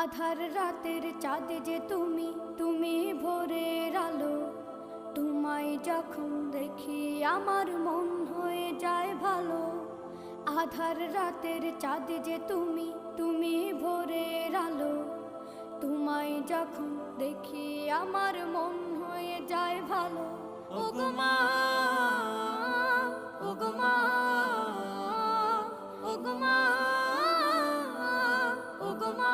আধার রাতের চাঁদ যে তুমি, তুমি ভোরের আলো। তোমায় যখন দেখি আমার মন হয়ে যায় ভালো। আধার রাতের চাঁদ যে তুমি, তুমি ভোরের আলো। তোমায় যখন দেখি আমার মন হয়ে যায় ভালো। ওগো মা, ওগো মা, ওগো মা, ওগো মা।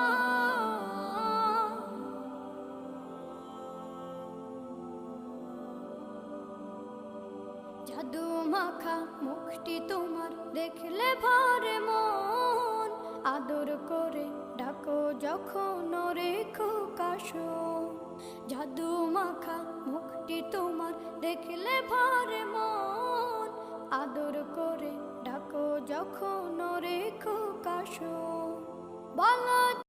জাদু মাখা মুখটি তোমার দেখলে ভরে মন। আদর করে ডাকো যখন রেখো কাশন। জাদু মাখা মুখটি তোমার দেখলে ভরে মন। আদর করে ডাকো যখন রেখো কাশন। বলো